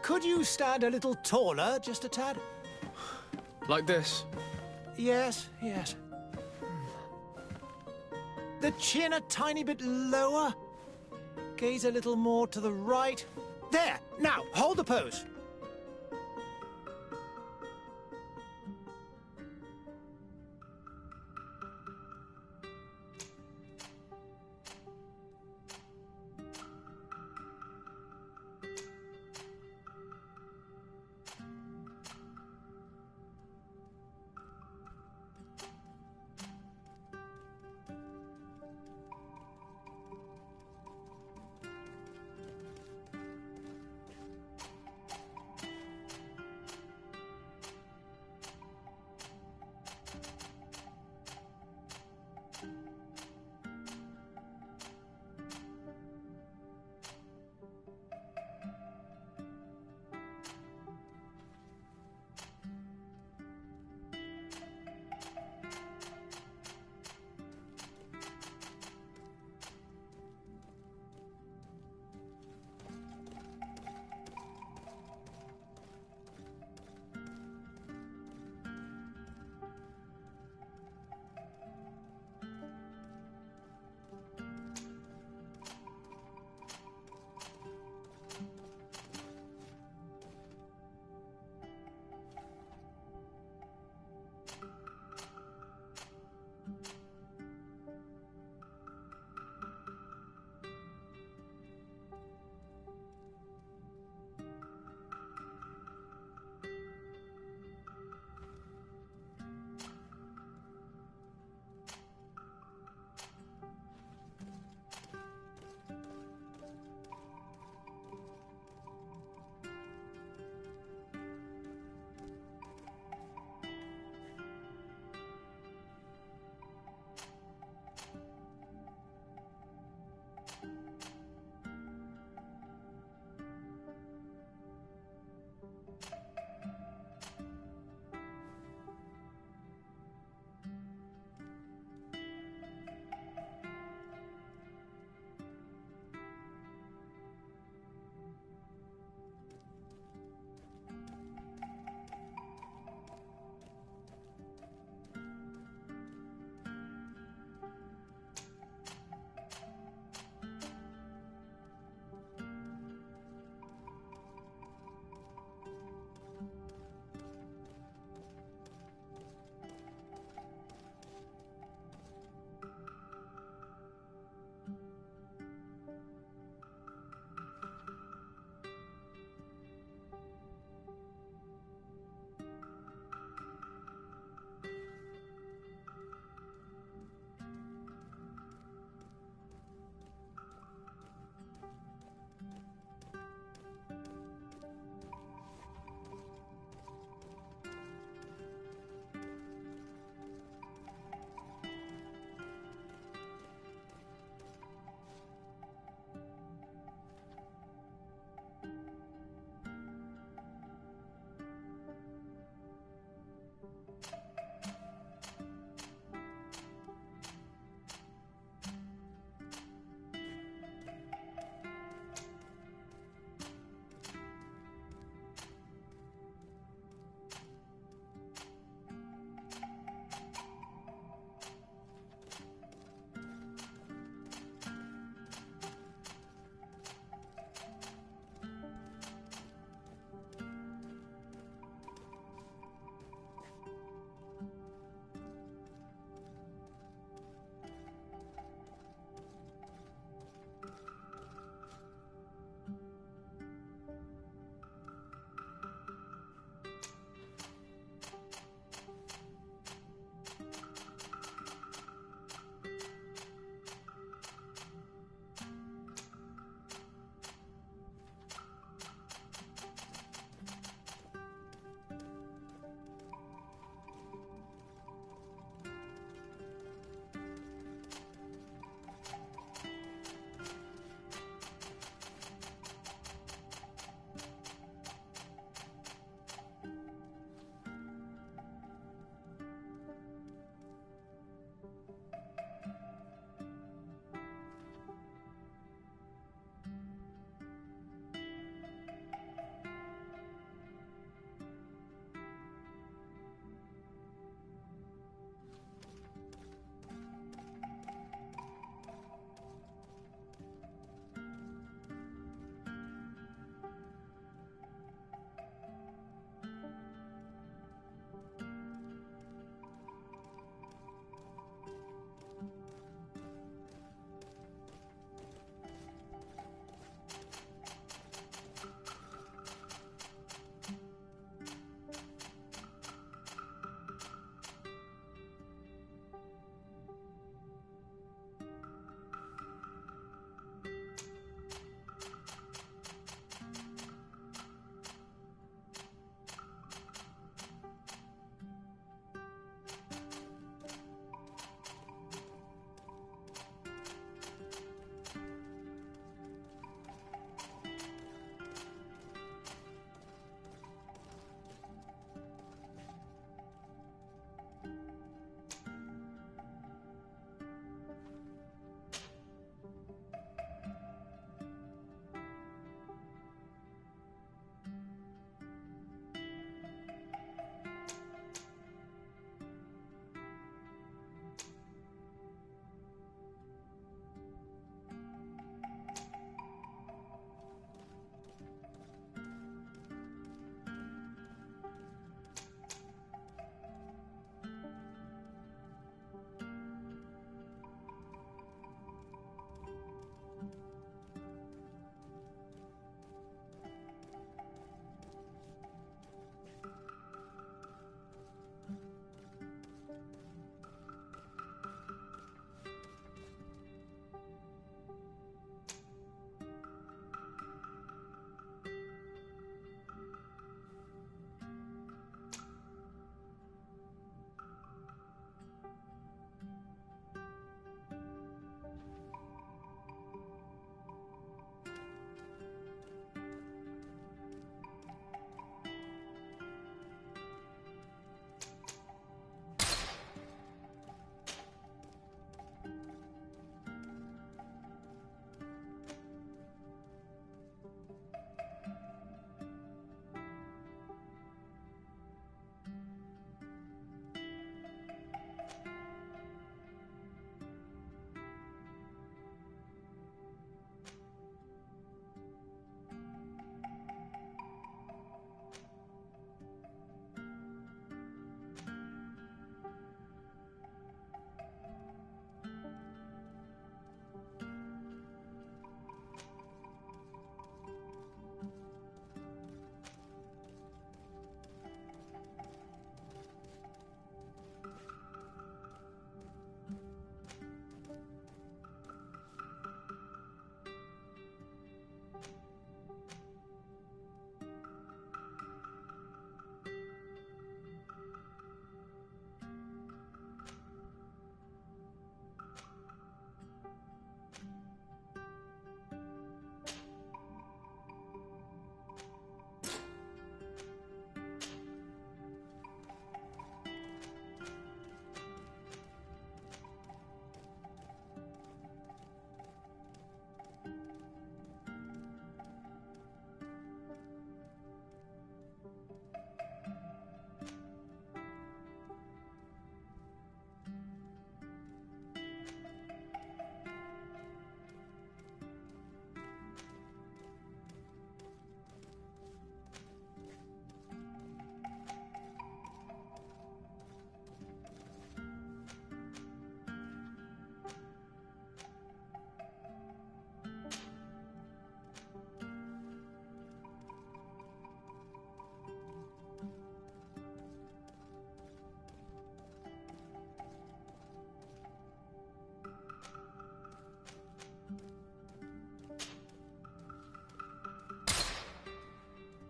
Could you stand a little taller, just a tad? Like this? Yes, yes. The chin a tiny bit lower. Gaze a little more to the right. There! Now, hold the pose.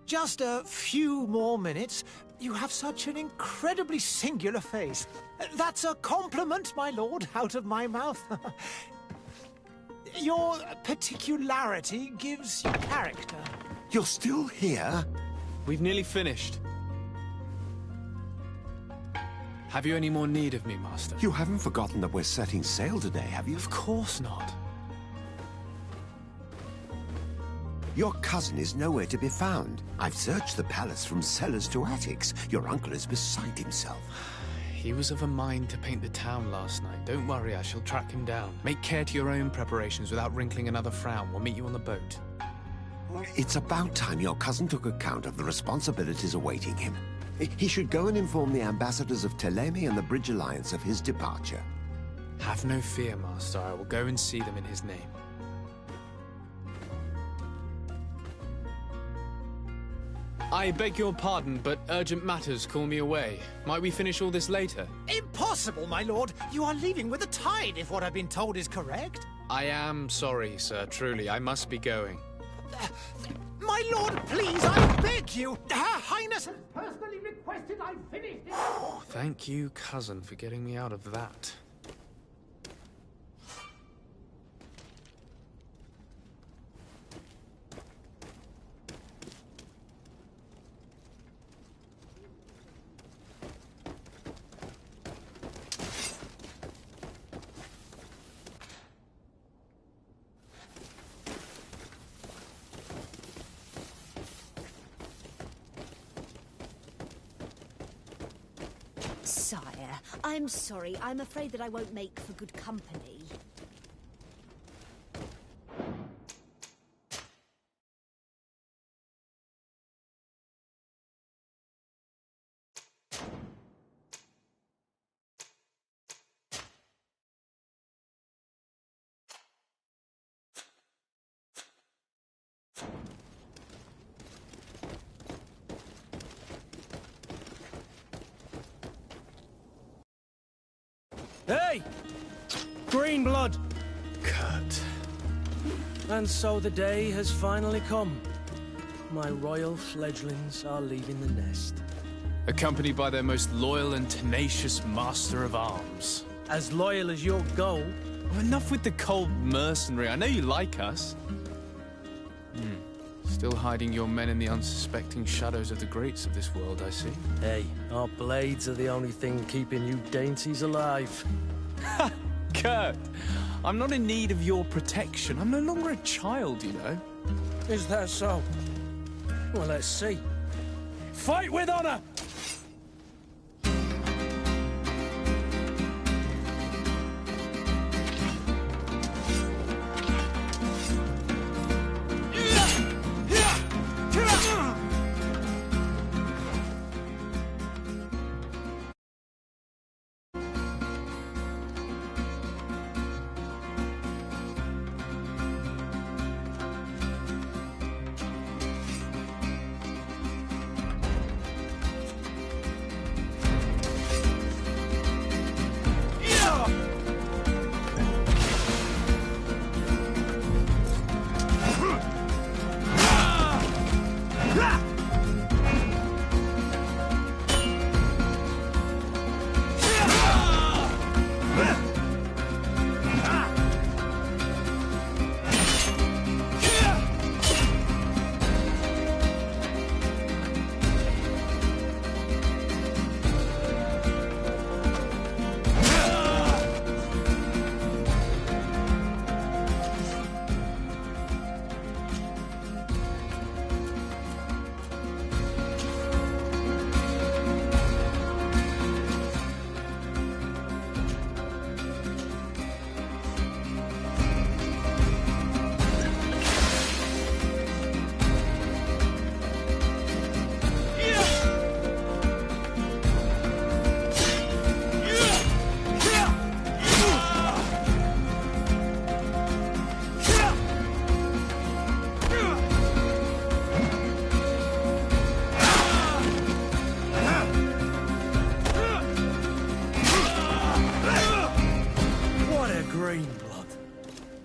Just a few more minutes. You have such an incredibly singular face. That's a compliment, my lord, out of my mouth. Your particularity gives you character. You're still here? We've nearly finished. Have you any more need of me, Master? You haven't forgotten that we're setting sail today, have you? Of course not. Your cousin is nowhere to be found. I've searched the palace from cellars to attics. Your uncle is beside himself. He was of a mind to paint the town last night. Don't worry, I shall track him down. Make care to your own preparations without wrinkling another frown. We'll meet you on the boat. It's about time your cousin took account of the responsibilities awaiting him. He should go and inform the ambassadors of Thélème and the Bridge Alliance of his departure. Have no fear, Master. I will go and see them in his name. I beg your pardon, but urgent matters call me away. Might we finish all this later? Impossible, my lord. You are leaving with the tide, if what I've been told is correct. I am sorry, sir. Truly, I must be going. My lord, please, I beg you. Her Highness has personally requested I finish this. Thank you, cousin, for getting me out of that. Sire, I'm sorry. I'm afraid that I won't make for good company. Hey! Green blood! Kurt. And so the day has finally come. My royal fledglings are leaving the nest. Accompanied by their most loyal and tenacious master of arms. As loyal as your gold. Oh, enough with the cold mercenary. I know you like us. Still hiding your men in the unsuspecting shadows of the greats of this world, I see. Hey, our blades are the only thing keeping you dainties alive. Ha! Kurt! I'm not in need of your protection. I'm no longer a child, you know. Is that so? Well, let's see. Fight with honor!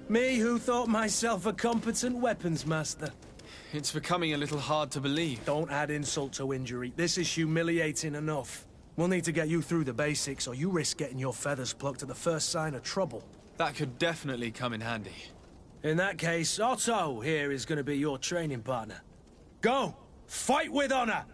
Me who thought myself a competent weapons master. It's becoming a little hard to believe. Don't add insult to injury. This is humiliating enough. We'll need to get you through the basics, or you risk getting your feathers plucked at the first sign of trouble. That could definitely come in handy. In that case, Otto here is going to be your training partner. Go! Fight with honor!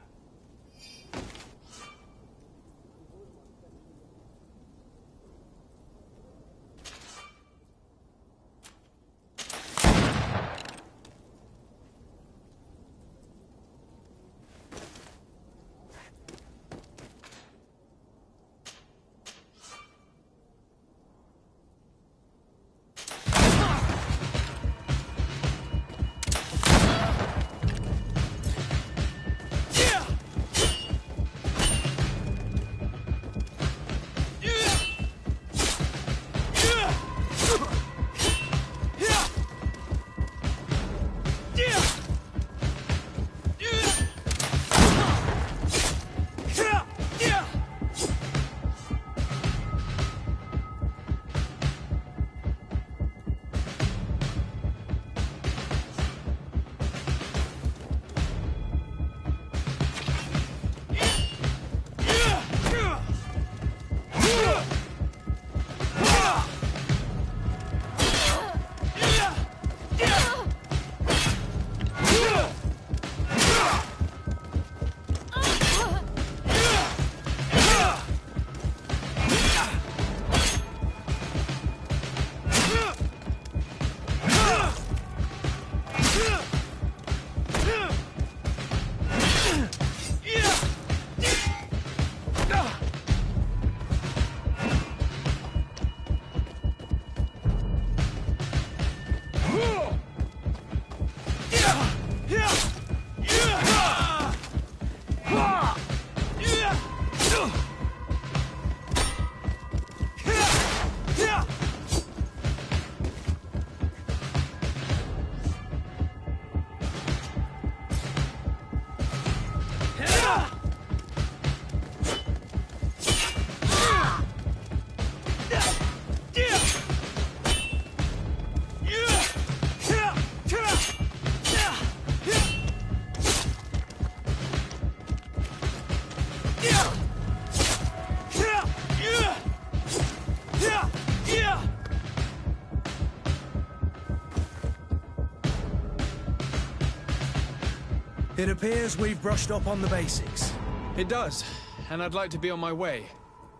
It appears we've brushed up on the basics. It does, and I'd like to be on my way.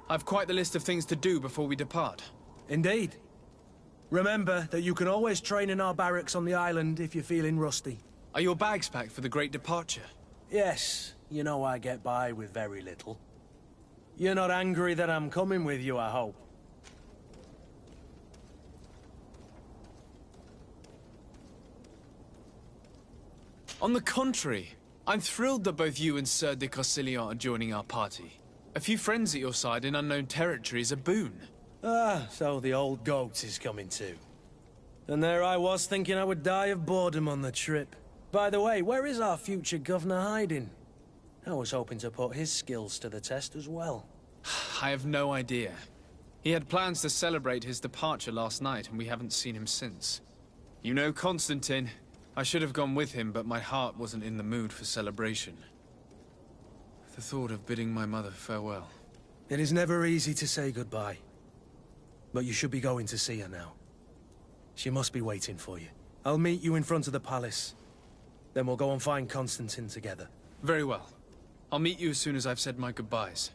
I've quite the list of things to do before we depart. Indeed. Remember that you can always train in our barracks on the island if you're feeling rusty. Are your bags packed for the great departure? Yes, you know I get by with very little. You're not angry that I'm coming with you, I hope. On the contrary, I'm thrilled that both you and Sir de Corsilion are joining our party. A few friends at your side in unknown territory is a boon. Ah, so the old goat is coming too. And there I was thinking I would die of boredom on the trip. By the way, where is our future governor hiding? I was hoping to put his skills to the test as well. I have no idea. He had plans to celebrate his departure last night, and we haven't seen him since. You know Constantine. I should have gone with him, but my heart wasn't in the mood for celebration. The thought of bidding my mother farewell. It is never easy to say goodbye. But you should be going to see her now. She must be waiting for you. I'll meet you in front of the palace. Then we'll go and find Constantine together. Very well. I'll meet you as soon as I've said my goodbyes.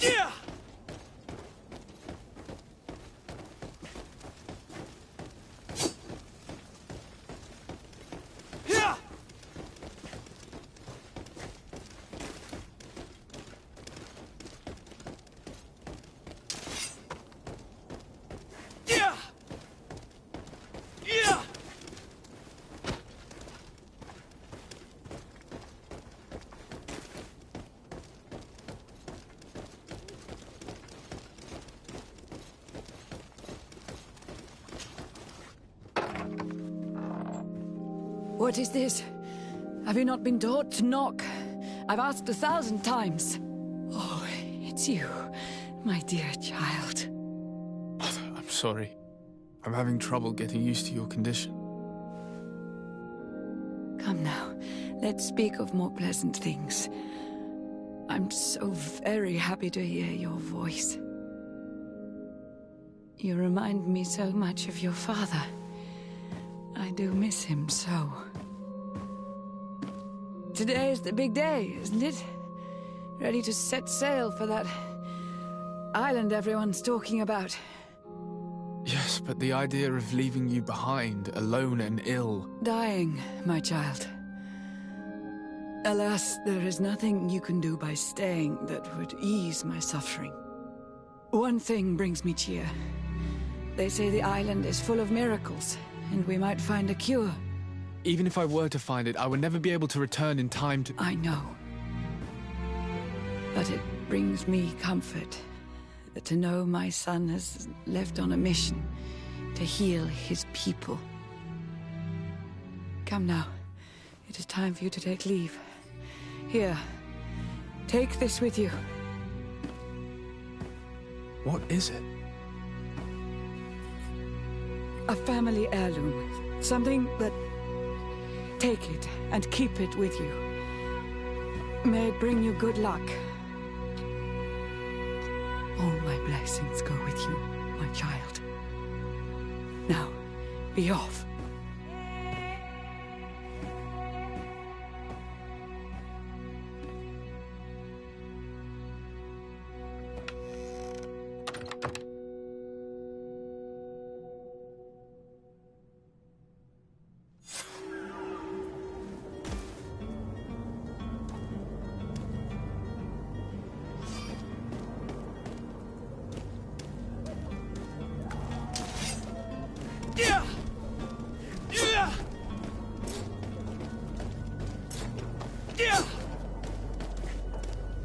Yeah! Yeah! Yeah! Yeah! What is this? Have you not been taught to knock? I've asked 1,000 times. Oh, It's you, my dear child. I'm sorry. I'm having trouble getting used to your condition. Come now, let's speak of more pleasant things. I'm so very happy to hear your voice. You remind me so much of your father. I do miss him so. Today is the big day, isn't it? Ready to set sail for that island everyone's talking about. Yes, but the idea of leaving you behind, alone and ill... Dying, my child. Alas, there is nothing you can do by staying that would ease my suffering. One thing brings me cheer. They say the island is full of miracles, and we might find a cure. Even if I were to find it, I would never be able to return in time to... I know. But it brings me comfort to know my son has left on a mission to heal his people. Come now. It is time for you to take leave. Here, take this with you. What is it? A family heirloom. Something that... Take it and keep it with you. May it bring you good luck. All my blessings go with you, my child. Now, be off.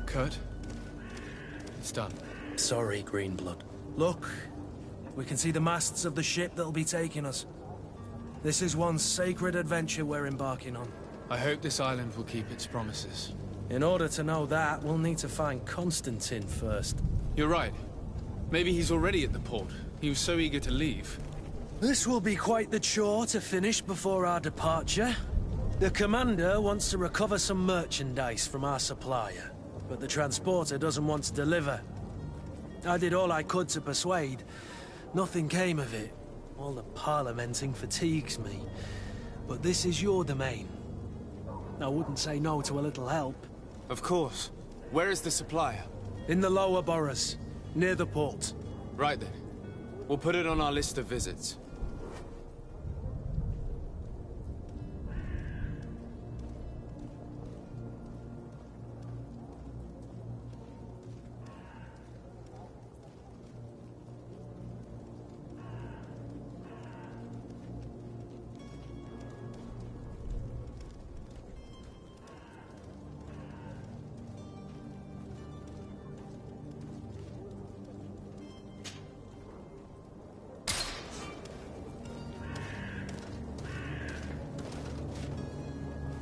Kurt? It's done. Sorry, Greenblood. Look, we can see the masts of the ship that'll be taking us. This is one sacred adventure we're embarking on. I hope this island will keep its promises. In order to know that, we'll need to find Constantine first. You're right. Maybe he's already at the port. He was so eager to leave. This will be quite the chore to finish before our departure. The commander wants to recover some merchandise from our supplier, but the transporter doesn't want to deliver. I did all I could to persuade. Nothing came of it. All the parliamenting fatigues me. But this is your domain. I wouldn't say no to a little help. Of course. Where is the supplier? In the lower boroughs, near the port. Right then. We'll put it on our list of visits.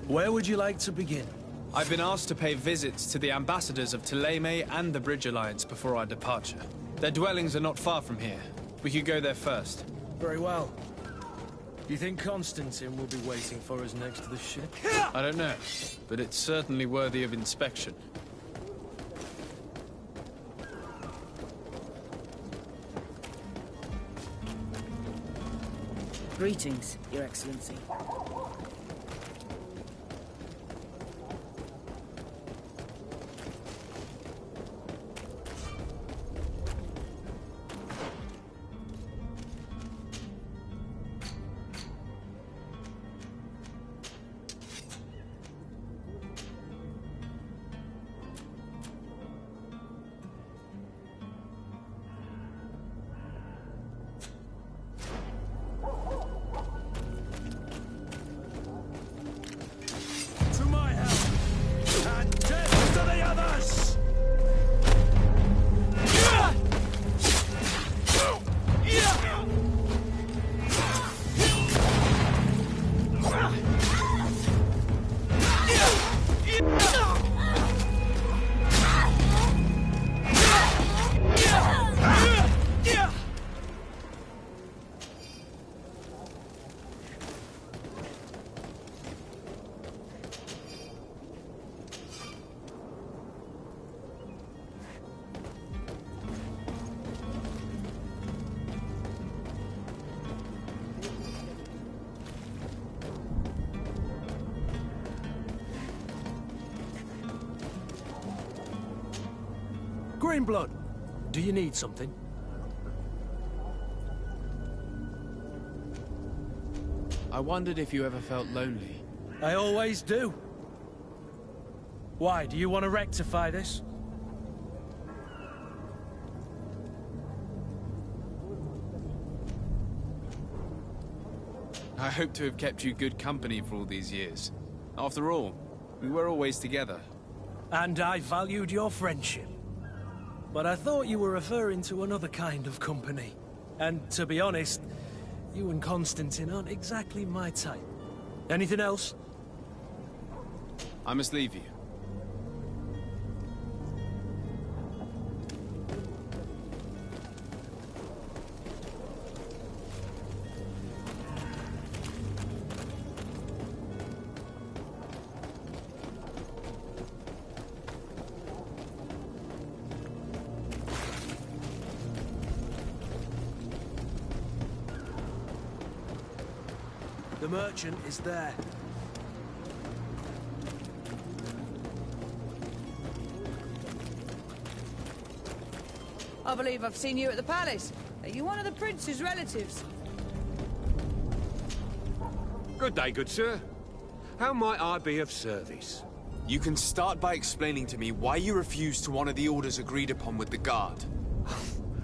Where would you like to begin? I've been asked to pay visits to the ambassadors of Thélème and the Bridge Alliance before our departure. Their dwellings are not far from here. We could go there first. Very well. Do you think Constantine will be waiting for us next to the ship? I don't know, but it's certainly worthy of inspection. Greetings, Your Excellency. Greenblood, do you need something? I wondered if you ever felt lonely. I always do. Why, do you want to rectify this? I hope to have kept you good company for all these years. After all, we were always together. And I valued your friendship. But I thought you were referring to another kind of company. And to be honest, you and Constantine aren't exactly my type. Anything else? I must leave you. The merchant is there. I believe I've seen you at the palace. Are you one of the prince's relatives? Good day, good sir. How might I be of service? You can start by explaining to me why you refused to honor the orders agreed upon with the guard.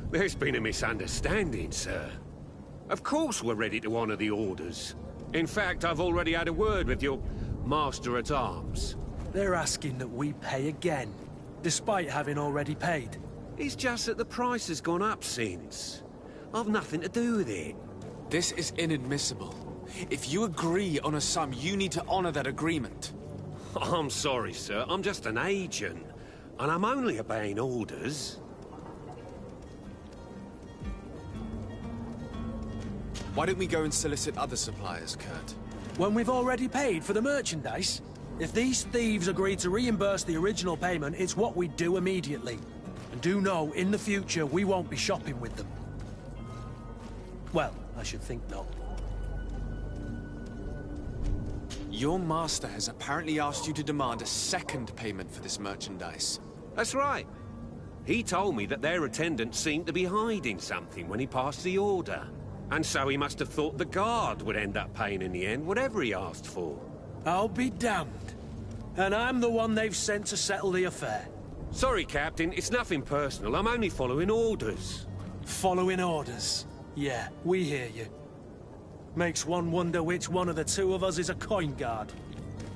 There's been a misunderstanding, sir. Of course we're ready to honor the orders. In fact, I've already had a word with your master-at-arms. They're asking that we pay again, despite having already paid. It's just that the price has gone up since. I've nothing to do with it. This is inadmissible. If you agree on a sum, you need to honor that agreement. I'm sorry, sir. I'm just an agent. And I'm only obeying orders. Why don't we go and solicit other suppliers, Kurt? When we've already paid for the merchandise? If these thieves agree to reimburse the original payment, it's what we do immediately. And do know, in the future, we won't be shopping with them. Well, I should think not. Your master has apparently asked you to demand a second payment for this merchandise. That's right. He told me that their attendant seemed to be hiding something when he passed the order. And so he must have thought the guard would end up paying in the end, whatever he asked for. I'll be damned. And I'm the one they've sent to settle the affair. Sorry, Captain, it's nothing personal. I'm only following orders. Following orders. Yeah, we hear you. Makes one wonder which one of the two of us is a coin guard.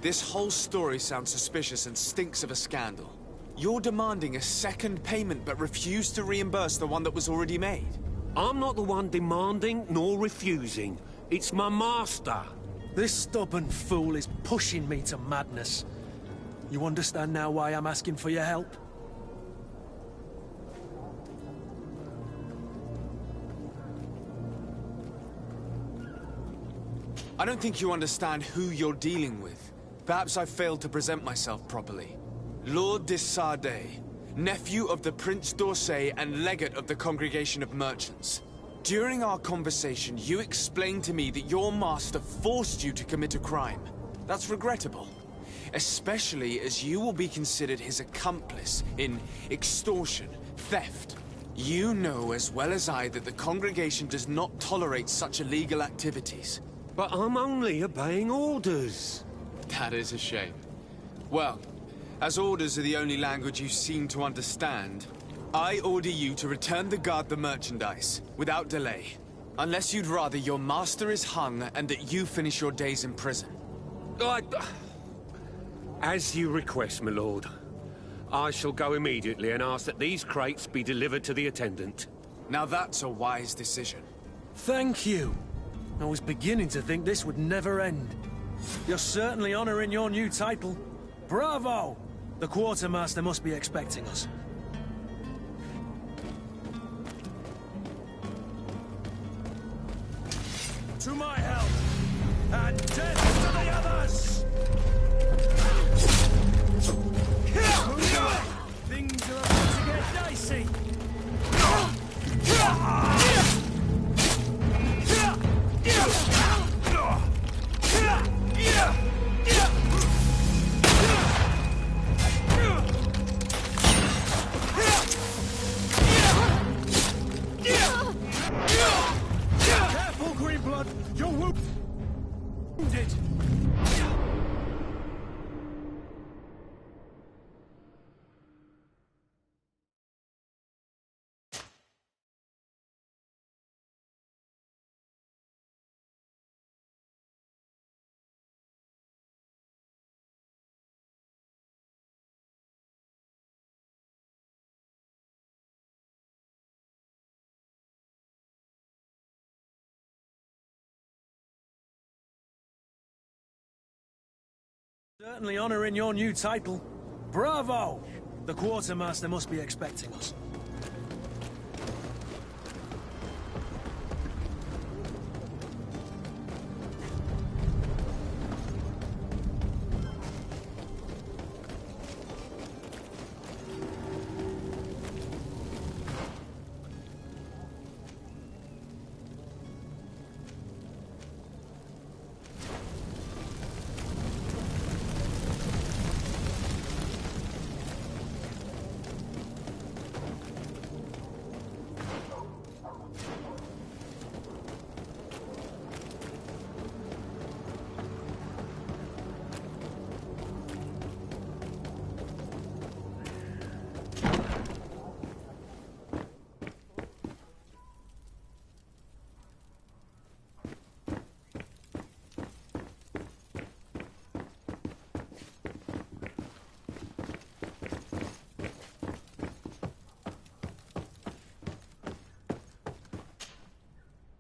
This whole story sounds suspicious and stinks of a scandal. You're demanding a second payment but refuse to reimburse the one that was already made. I'm not the one demanding nor refusing. It's my master. This stubborn fool is pushing me to madness. You understand now why I'm asking for your help? I don't think you understand who you're dealing with. Perhaps I failed to present myself properly. Lord de Sardet, nephew of the Prince d'Orsay and legate of the Congregation of Merchants. During our conversation, you explained to me that your master forced you to commit a crime. That's regrettable, especially as you will be considered his accomplice in extortion, theft. You know as well as I that the Congregation does not tolerate such illegal activities. But I'm only obeying orders. That is a shame. Well, as orders are the only language you seem to understand, I order you to return the guard the merchandise, without delay. Unless you'd rather your master is hung and that you finish your days in prison. As you request, my lord. I shall go immediately and ask that these crates be delivered to the attendant. Now that's a wise decision. Thank you. I was beginning to think this would never end. You're certainly honoring your new title. Bravo! The quartermaster must be expecting us. To my help! And death to the others! Things are about to get dicey! Certainly honoring your new title. Bravo! The quartermaster must be expecting us.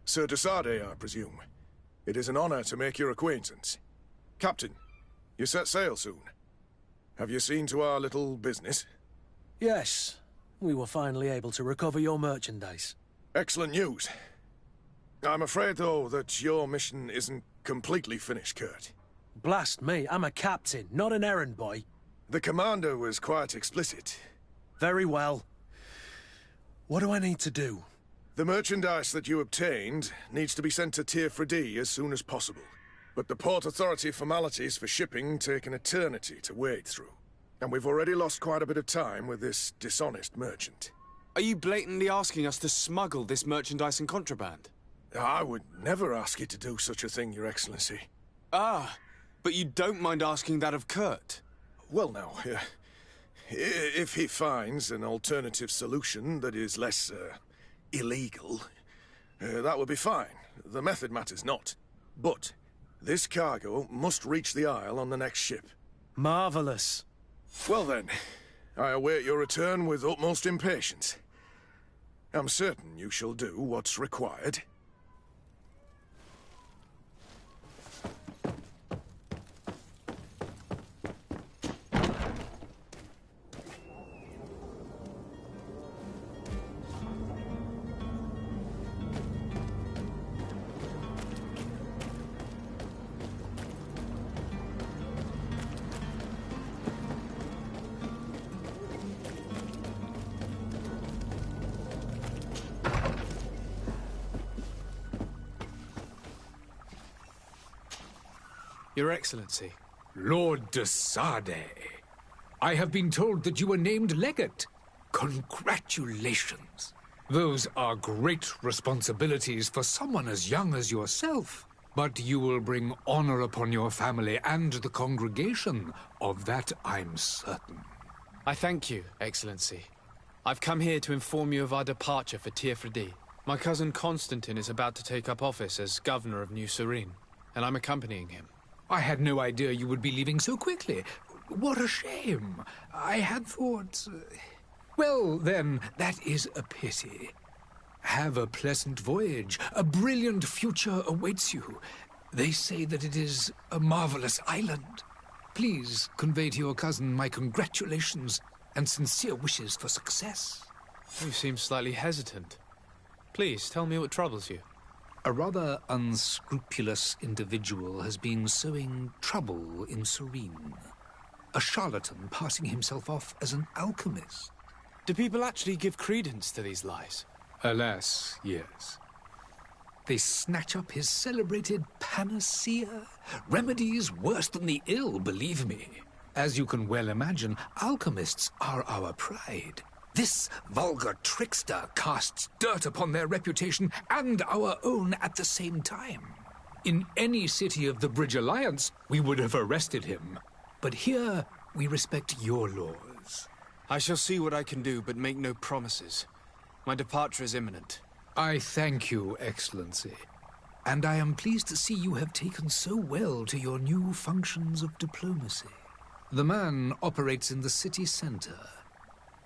Sir de Sardet, I presume. It is an honor to make your acquaintance. Captain, you set sail soon. Have you seen to our little business? Yes. We were finally able to recover your merchandise. Excellent news. I'm afraid, though, that your mission isn't completely finished, Kurt. Blast me, I'm a captain, not an errand boy. The commander was quite explicit. Very well. What do I need to do? The merchandise that you obtained needs to be sent to Teer Fradee as soon as possible. But the Port Authority formalities for shipping take an eternity to wade through. And we've already lost quite a bit of time with this dishonest merchant. Are you blatantly asking us to smuggle this merchandise and contraband? I would never ask you to do such a thing, Your Excellency. Ah, but you don't mind asking that of Kurt? Well, now, if he finds an alternative solution that is less, illegal, that would be fine. The method matters not. But this cargo must reach the Isle on the next ship. Marvelous. Well then, I await your return with utmost impatience. I'm certain you shall do what's required. Your Excellency. Lord de Sardet, I have been told that you were named legate. Congratulations. Those are great responsibilities for someone as young as yourself. But you will bring honor upon your family and the congregation. Of that I'm certain. I thank you, Excellency. I've come here to inform you of our departure for Teer Fradee. My cousin Constantine is about to take up office as governor of New Serene, and I'm accompanying him. I had no idea you would be leaving so quickly. What a shame. I had thought... Well, then, that is a pity. Have a pleasant voyage. A brilliant future awaits you. They say that it is a marvelous island. Please convey to your cousin my congratulations and sincere wishes for success. You seem slightly hesitant. Please, tell me what troubles you. A rather unscrupulous individual has been sowing trouble in Serene. A charlatan passing himself off as an alchemist. Do people actually give credence to these lies? Alas, yes. They snatch up his celebrated panacea. Remedies worse than the ill, believe me. As you can well imagine, alchemists are our pride. This vulgar trickster casts dirt upon their reputation and our own at the same time. In any city of the Bridge Alliance, we would have arrested him. But here, we respect your laws. I shall see what I can do, but make no promises. My departure is imminent. I thank you, Excellency. And I am pleased to see you have taken so well to your new functions of diplomacy. The man operates in the city center.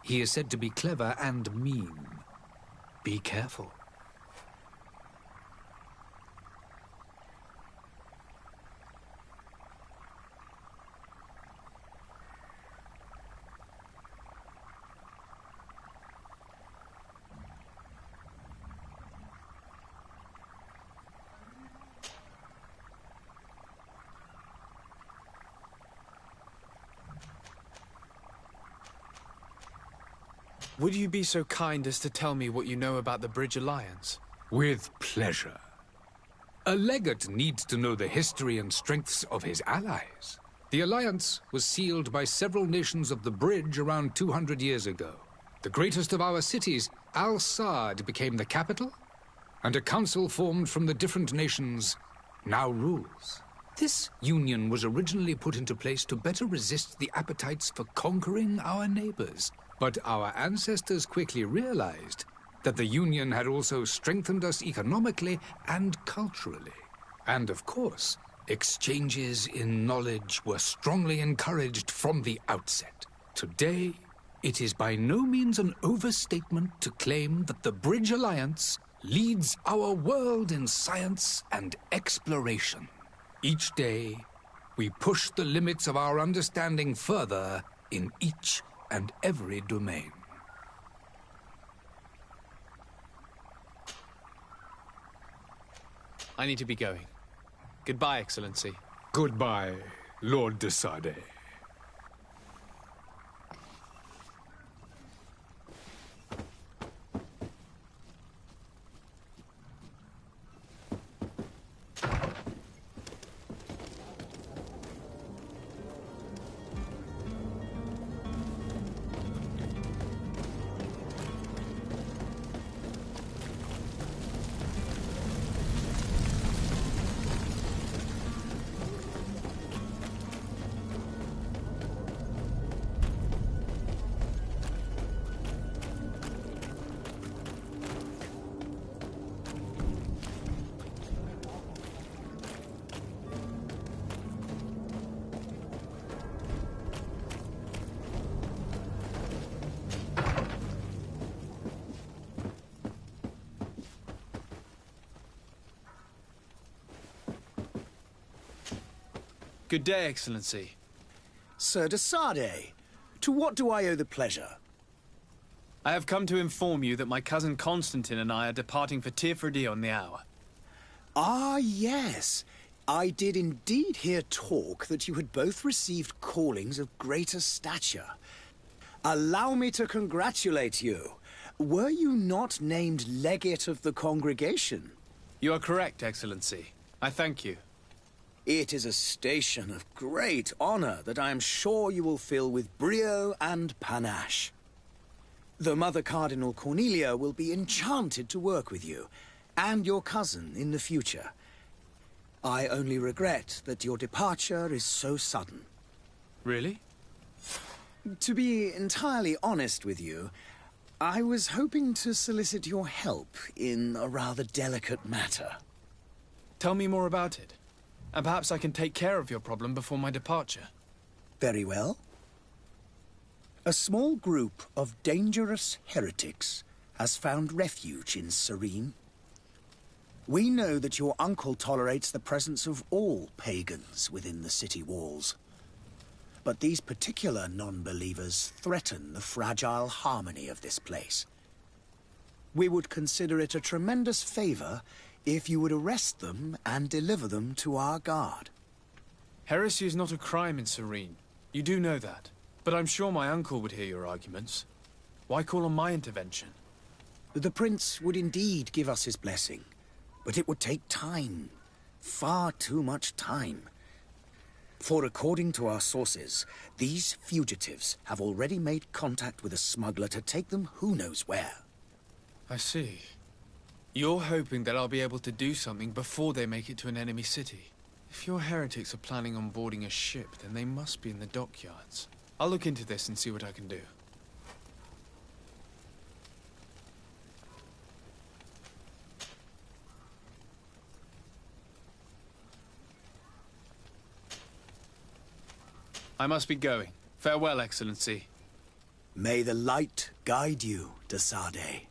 He is said to be clever and mean. Be careful. Would you be so kind as to tell me what you know about the Bridge Alliance? With pleasure. A legate needs to know the history and strengths of his allies. The alliance was sealed by several nations of the Bridge around 200 years ago. The greatest of our cities, Al-Sad, became the capital, and a council formed from the different nations now rules. This union was originally put into place to better resist the appetites for conquering our neighbors. But our ancestors quickly realized that the union had also strengthened us economically and culturally. And of course, exchanges in knowledge were strongly encouraged from the outset. Today, it is by no means an overstatement to claim that the Bridge Alliance leads our world in science and exploration. Each day, we push the limits of our understanding further in each and every domain. I need to be going. Goodbye, Excellency. Goodbye, Lord de Sardet. Good day, Excellency. Sir de Sardet, to what do I owe the pleasure? I have come to inform you that my cousin Constantine and I are departing for Tirfredi on the hour. Ah, yes. I did indeed hear talk that you had both received callings of greater stature. Allow me to congratulate you. Were you not named legate of the congregation? You are correct, Excellency. I thank you. It is a station of great honor that I am sure you will fill with brio and panache. The Mother Cardinal Cornelia will be enchanted to work with you, and your cousin in the future. I only regret that your departure is so sudden. Really? To be entirely honest with you, I was hoping to solicit your help in a rather delicate matter. Tell me more about it. And perhaps I can take care of your problem before my departure. Very well. A small group of dangerous heretics has found refuge in Serene. We know that your uncle tolerates the presence of all pagans within the city walls. But these particular non-believers threaten the fragile harmony of this place. We would consider it a tremendous favor if you would arrest them and deliver them to our guard. Heresy is not a crime in Serene. You do know that. But I'm sure my uncle would hear your arguments. Why call on my intervention? The Prince would indeed give us his blessing, but it would take time. Far too much time. For according to our sources, these fugitives have already made contact with a smuggler to take them who knows where. I see. You're hoping that I'll be able to do something before they make it to an enemy city. If your heretics are planning on boarding a ship, then they must be in the dockyards. I'll look into this and see what I can do. I must be going. Farewell, Excellency. May the light guide you, de Sardet.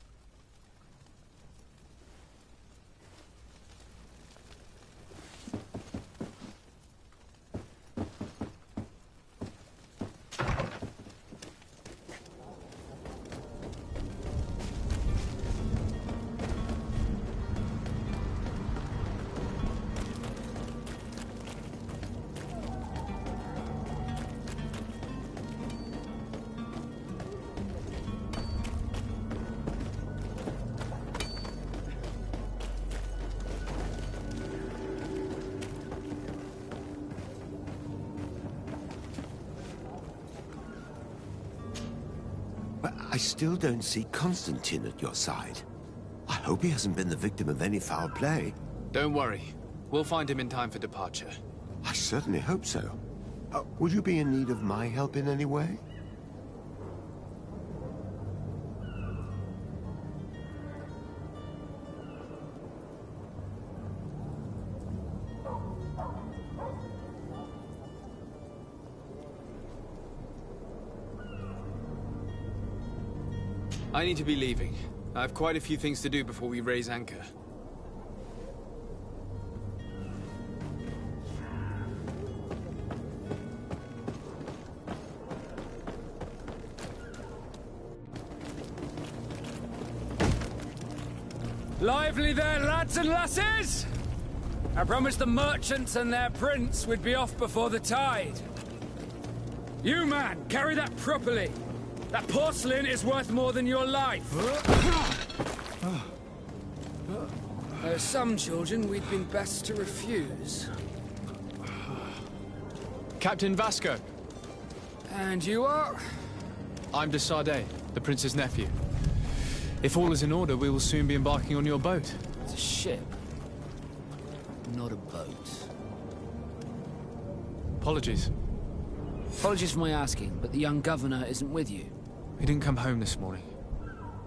I still don't see Constantine at your side. I hope he hasn't been the victim of any foul play. Don't worry. We'll find him in time for departure. I certainly hope so. Would you be in need of my help in any way? I need to be leaving. I have quite a few things to do before we raise anchor. Lively there, lads and lasses! I promised the merchants and their prince we'd be off before the tide. You, man, carry that properly. That porcelain is worth more than your life. There are some children we'd been best to refuse. Captain Vasco. And you are? I'm de Sardet, the prince's nephew. If all is in order, we will soon be embarking on your boat. It's a ship, not a boat. Apologies. Apologies for my asking, but the young governor isn't with you. He didn't come home this morning.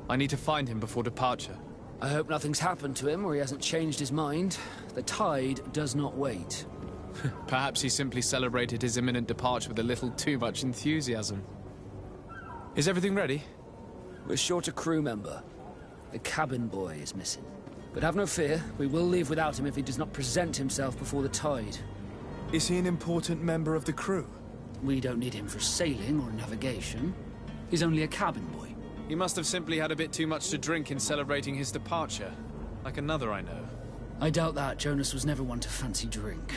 I need to find him before departure. I hope nothing's happened to him or he hasn't changed his mind. The tide does not wait. Perhaps he simply celebrated his imminent departure with a little too much enthusiasm. Is everything ready? We're short a crew member. The cabin boy is missing. But have no fear, we will leave without him if he does not present himself before the tide. Is he an important member of the crew? We don't need him for sailing or navigation. He's only a cabin boy. He must have simply had a bit too much to drink in celebrating his departure. Like another I know. I doubt that. Jonas was never one to fancy drink.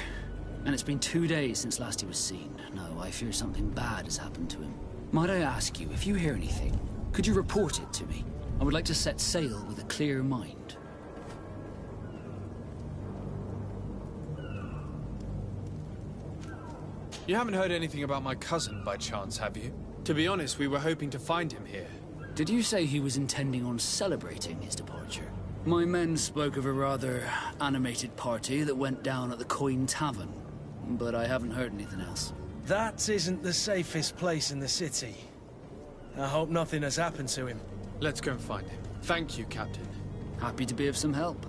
And it's been 2 days since last he was seen. No, I fear something bad has happened to him. Might I ask you, if you hear anything, could you report it to me? I would like to set sail with a clear mind. You haven't heard anything about my cousin, by chance, have you? To be honest, we were hoping to find him here. Did you say he was intending on celebrating his departure? My men spoke of a rather animated party that went down at the Coin Tavern, but I haven't heard anything else. That isn't the safest place in the city. I hope nothing has happened to him. Let's go and find him. Thank you, Captain. Happy to be of some help.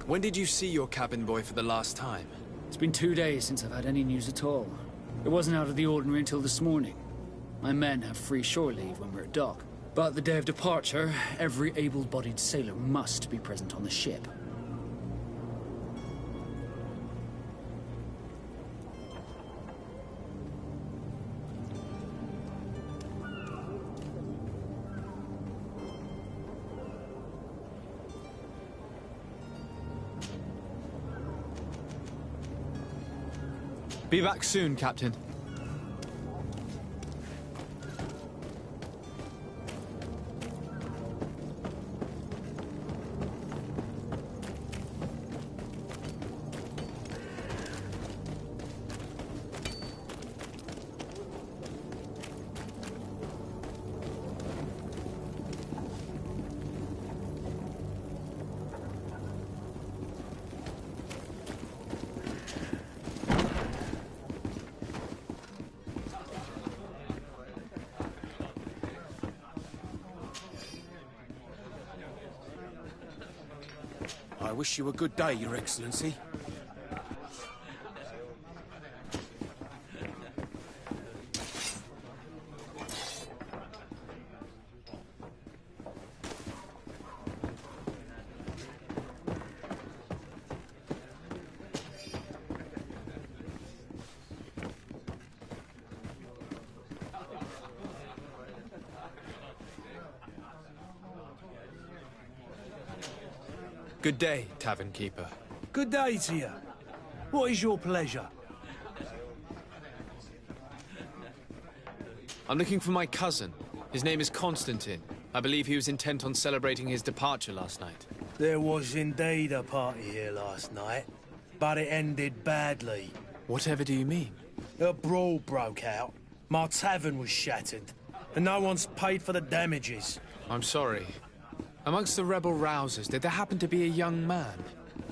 When did you see your cabin boy for the last time? It's been 2 days since I've had any news at all. It wasn't out of the ordinary until this morning. My men have free shore leave when we're at dock. But the day of departure, every able-bodied sailor must be present on the ship. Be back soon, Captain. I wish you a good day, Your Excellency. Good day, Tavern Keeper. Good day to you. What is your pleasure? I'm looking for my cousin. His name is Constantine. I believe he was intent on celebrating his departure last night. There was indeed a party here last night, but it ended badly. Whatever do you mean? A brawl broke out. My tavern was shattered, and no one's paid for the damages. I'm sorry. Amongst the rebel rousers, did there happen to be a young man?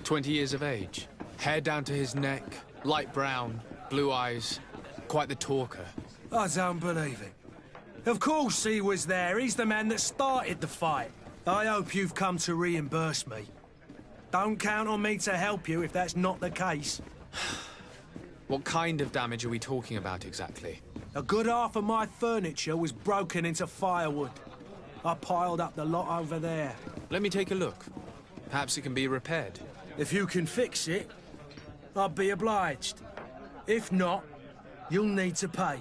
20 years of age. Hair down to his neck, light brown, blue eyes. Quite the talker. I don't believe it. Of course he was there. He's the man that started the fight. I hope you've come to reimburse me. Don't count on me to help you if that's not the case. What kind of damage are we talking about exactly? A good half of my furniture was broken into firewood. I piled up the lot over there. Let me take a look. Perhaps it can be repaired. If you can fix it, I'll be obliged. If not, you'll need to pay.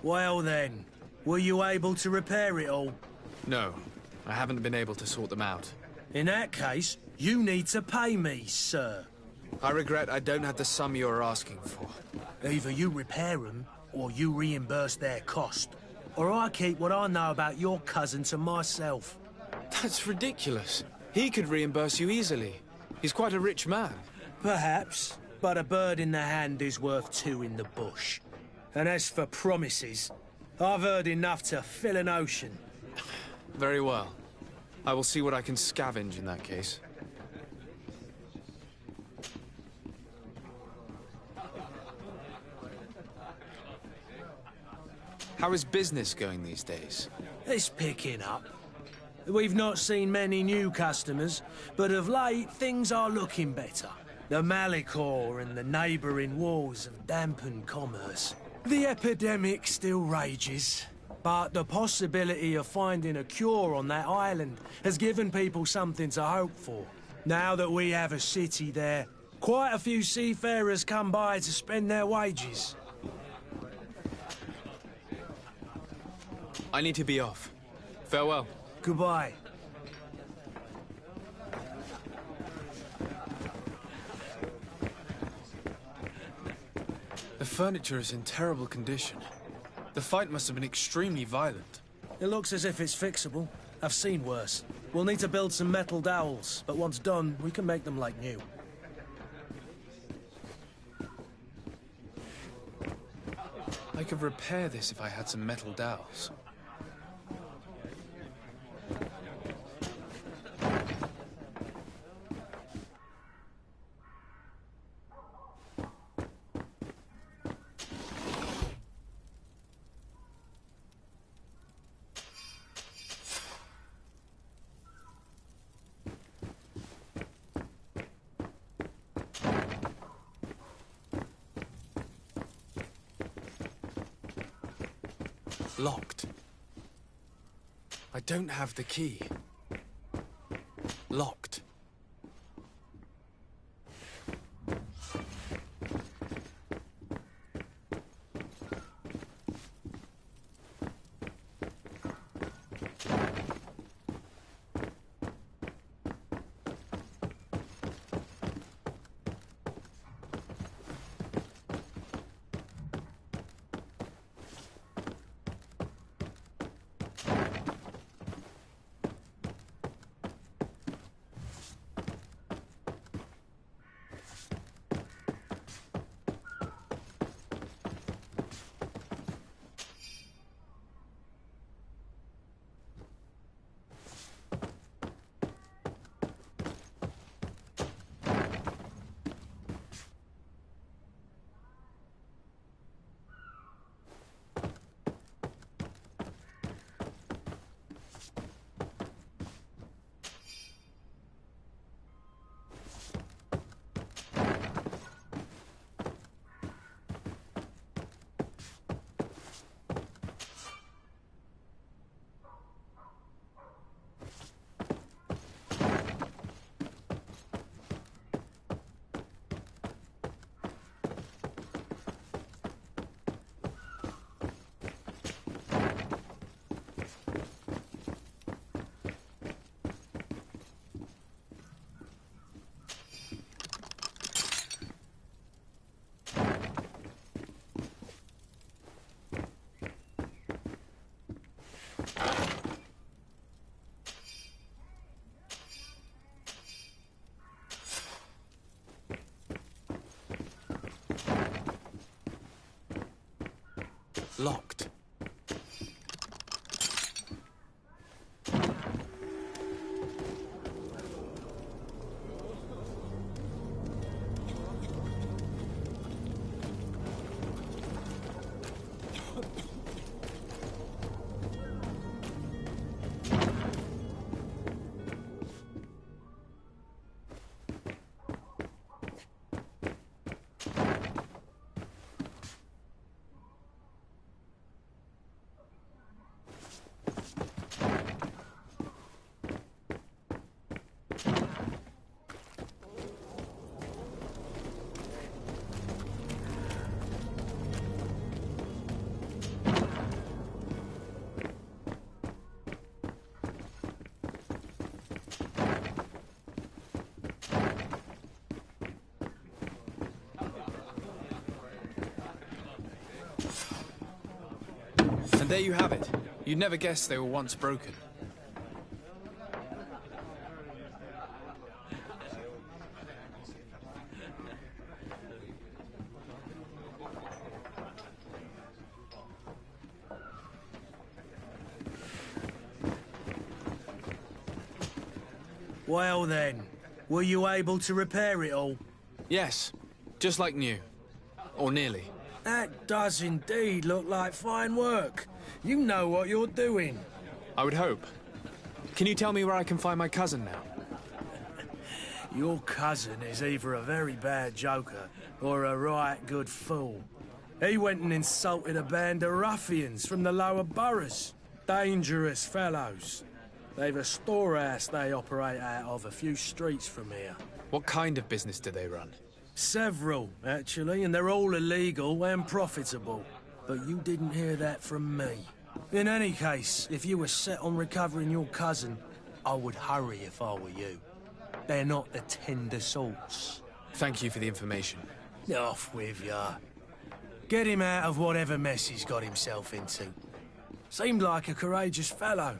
Well then, were you able to repair it all? No, I haven't been able to sort them out. In that case, you need to pay me, sir. I regret I don't have the sum you're asking for. Either you repair them, or you reimburse their cost. Or I keep what I know about your cousin to myself. That's ridiculous. He could reimburse you easily. He's quite a rich man. Perhaps, but a bird in the hand is worth two in the bush. And as for promises, I've heard enough to fill an ocean. Very well. I will see what I can scavenge in that case. How is business going these days? It's picking up. We've not seen many new customers, but of late things are looking better. The Malicor and the neighbouring wars have dampened commerce. The epidemic still rages, but the possibility of finding a cure on that island has given people something to hope for. Now that we have a city there, quite a few seafarers come by to spend their wages. I need to be off. Farewell. Goodbye. The furniture is in terrible condition. The fight must have been extremely violent. It looks as if it's fixable. I've seen worse. We'll need to build some metal dowels, but once done, we can make them like new. I could repair this if I had some metal dowels. Locked. I don't have the key. Locked. Locked. And there you have it. You'd never guess they were once broken. Well then, were you able to repair it all? Yes, just like new. Or nearly. That does indeed look like fine work. You know what you're doing. I would hope. Can you tell me where I can find my cousin now? Your cousin is either a very bad joker or a right good fool. He went and insulted a band of ruffians from the lower boroughs. Dangerous fellows. They've a storehouse they operate out of a few streets from here. What kind of business do they run? Several, actually, and they're all illegal and profitable. But you didn't hear that from me. In any case, if you were set on recovering your cousin, I would hurry if I were you. They're not the tender sorts. Thank you for the information. Off with ya. Get him out of whatever mess he's got himself into. Seemed like a courageous fellow.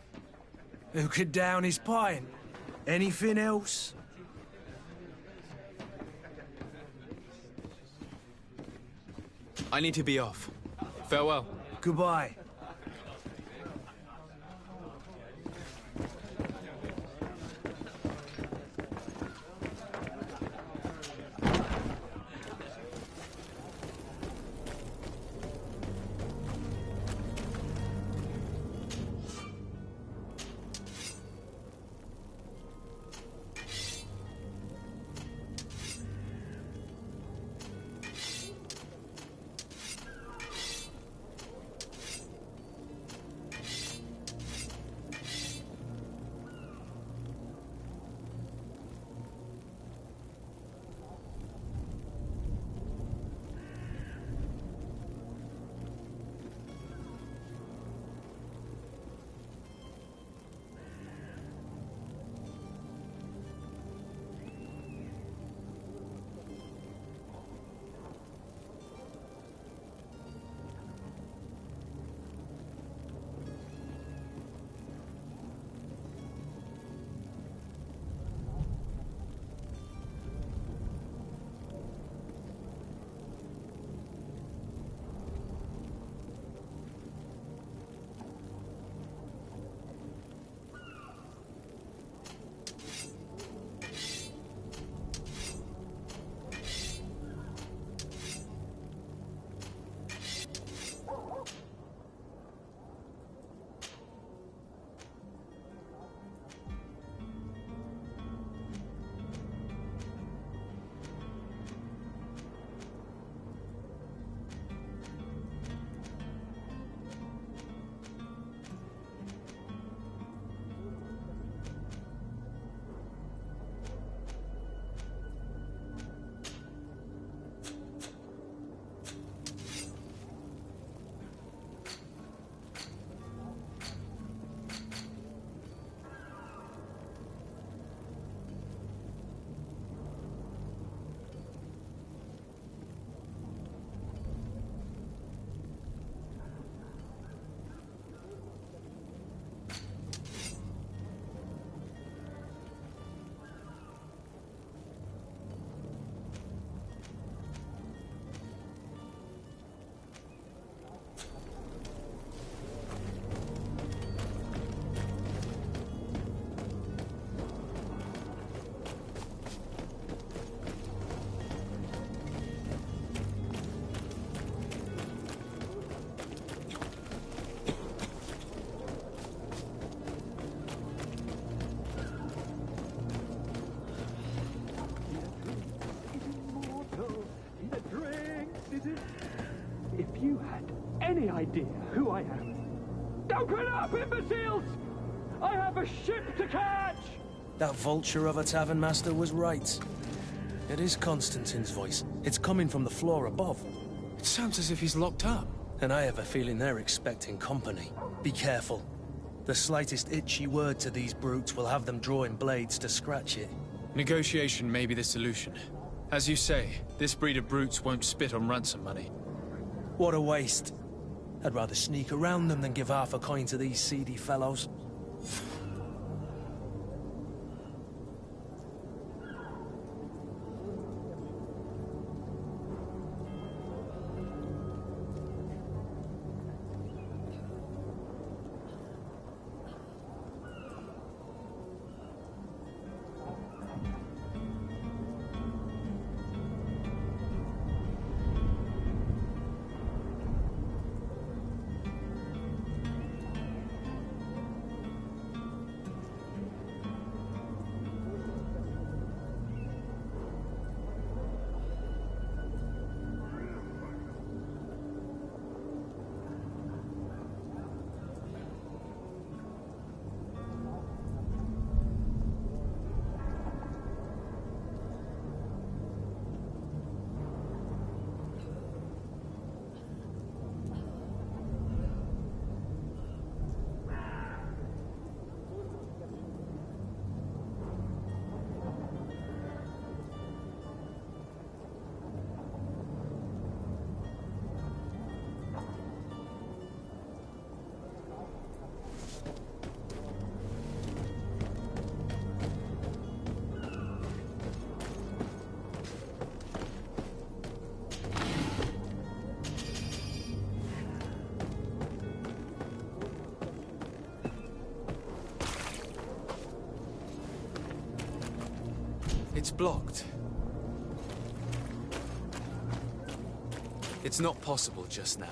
Who could down his pint. Anything else? I need to be off. Farewell. Goodbye. any idea who I am? Open up, imbeciles! I have a ship to catch! That vulture of a tavern master was right. It is Constantine's voice. It's coming from the floor above. It sounds as if he's locked up. And I have a feeling they're expecting company. Be careful. The slightest itchy word to these brutes will have them drawing blades to scratch it. Negotiation may be the solution. As you say, this breed of brutes won't spit on ransom money. What a waste. I'd rather sneak around them than give half a coin to these seedy fellows. It's blocked. It's not possible just now.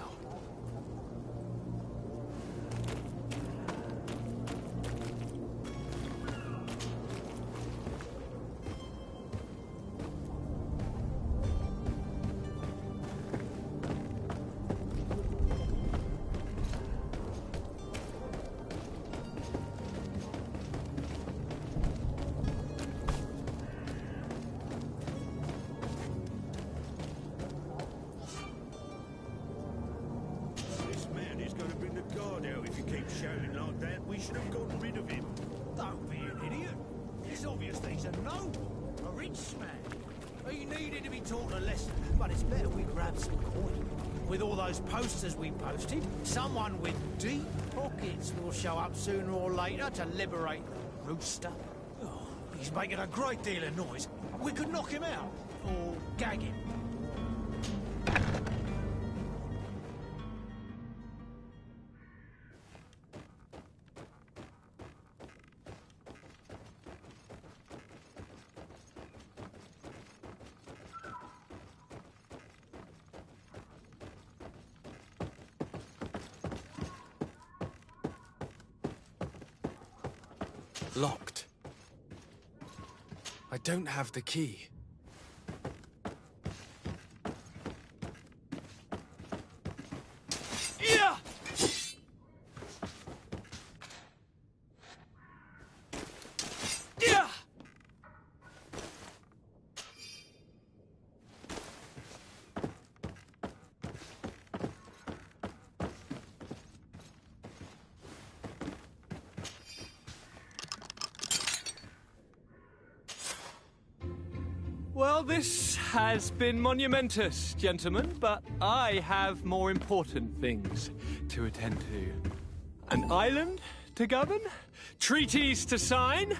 Posters we posted, someone with deep pockets will show up sooner or later to liberate the rooster. Oh, he's making a great deal of noise. We could knock him out, or gag him. Locked. I don't have the key. Yeah! Yeah! Well, this has been monumentous, gentlemen, but I have more important things to attend to. An island to govern, treaties to sign,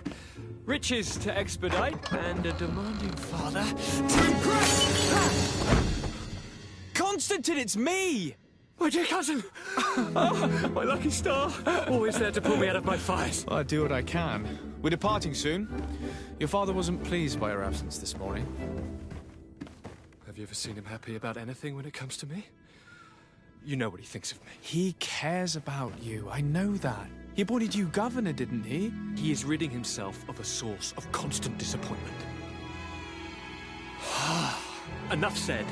riches to expedite, and a demanding father to impress! Constantine, it's me! My dear cousin! Oh, my lucky star! Always there to pull me out of my fires. Well, I do what I can. We're departing soon. Your father wasn't pleased by your absence this morning. Have you ever seen him happy about anything when it comes to me? You know what he thinks of me. He cares about you, I know that. He appointed you governor, didn't he? He is ridding himself of a source of constant disappointment. Enough said.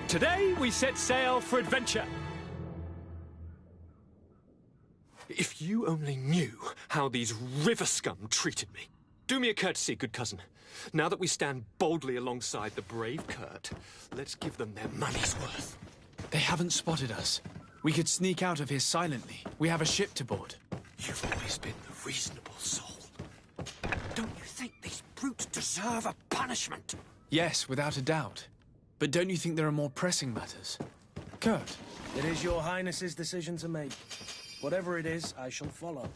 Today we set sail for adventure. If you only knew how these river scum treated me. Do me a courtesy, good cousin. Now that we stand boldly alongside the brave Kurt, let's give them their money's worth. They haven't spotted us. We could sneak out of here silently. We have a ship to board. You've always been the reasonable soul. Don't you think these brutes deserve a punishment? Yes, without a doubt. But don't you think there are more pressing matters? Kurt. It is your highness's decision to make. Whatever it is, I shall follow.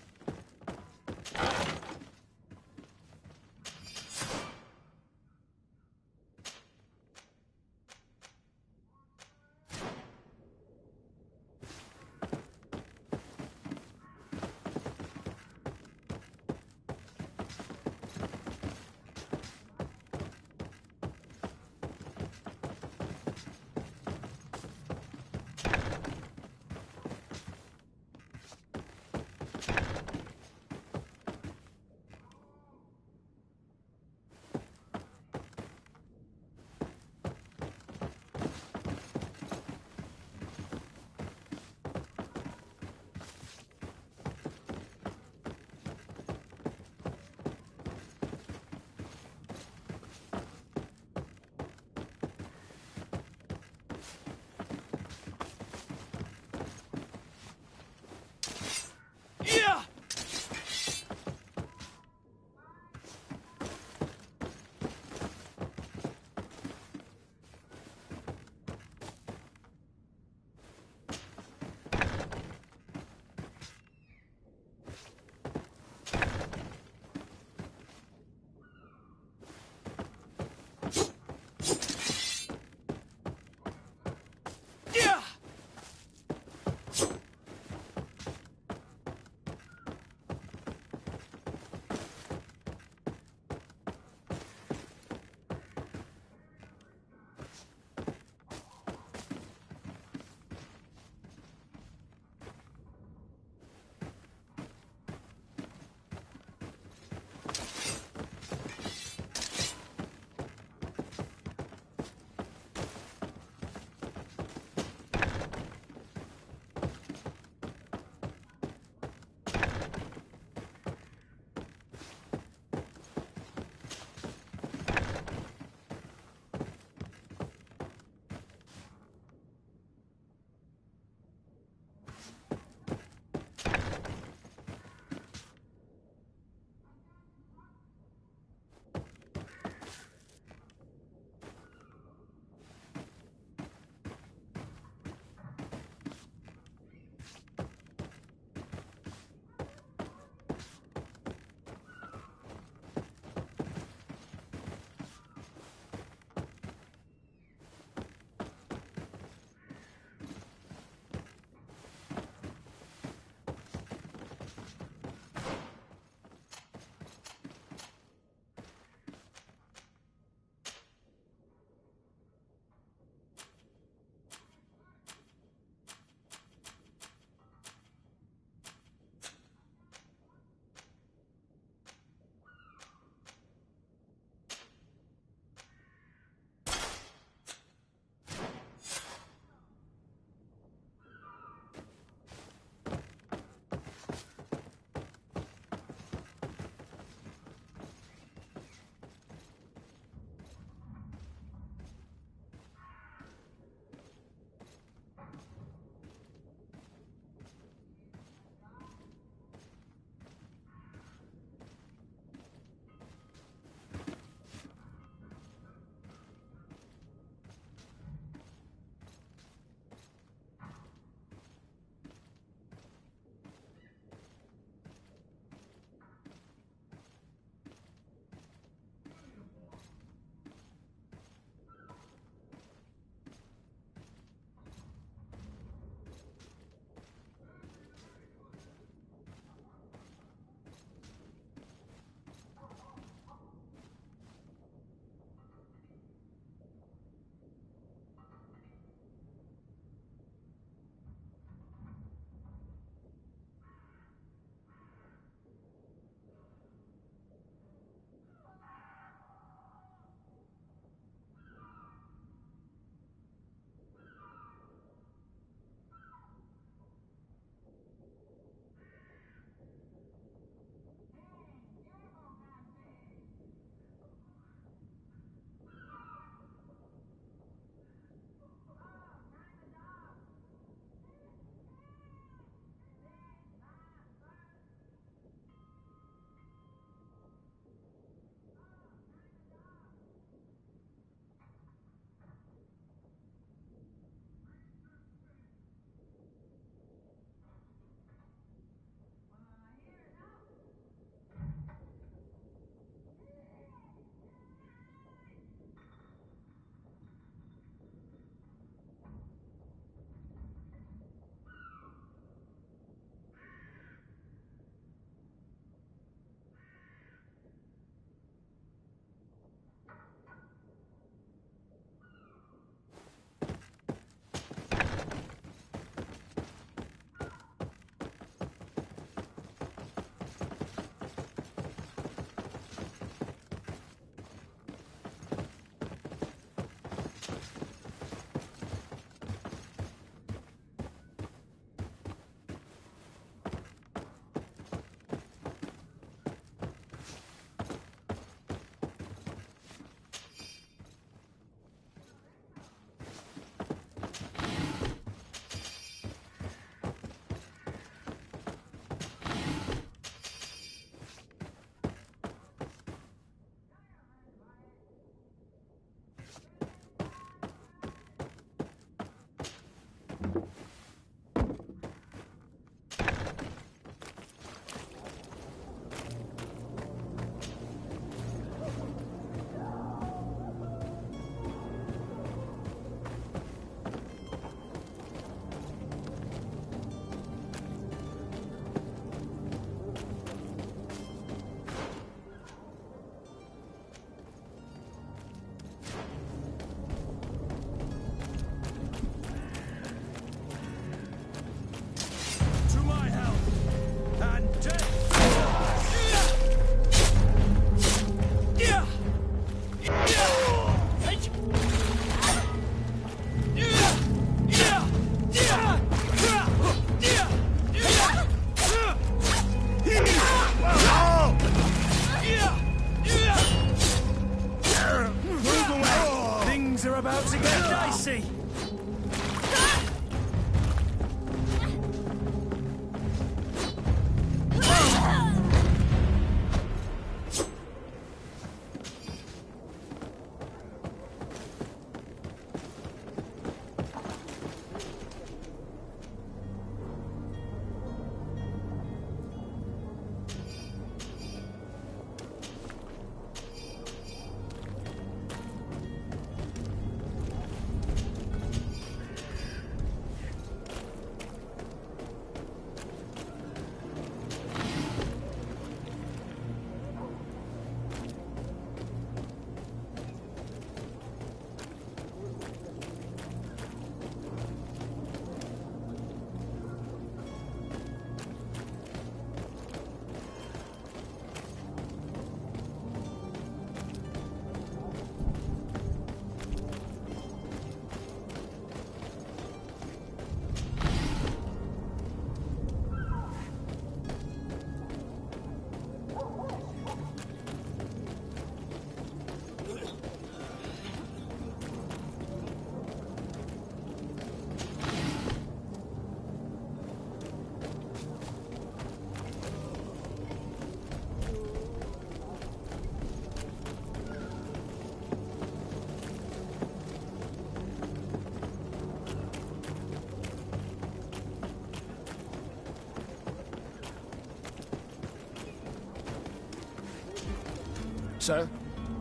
Sir?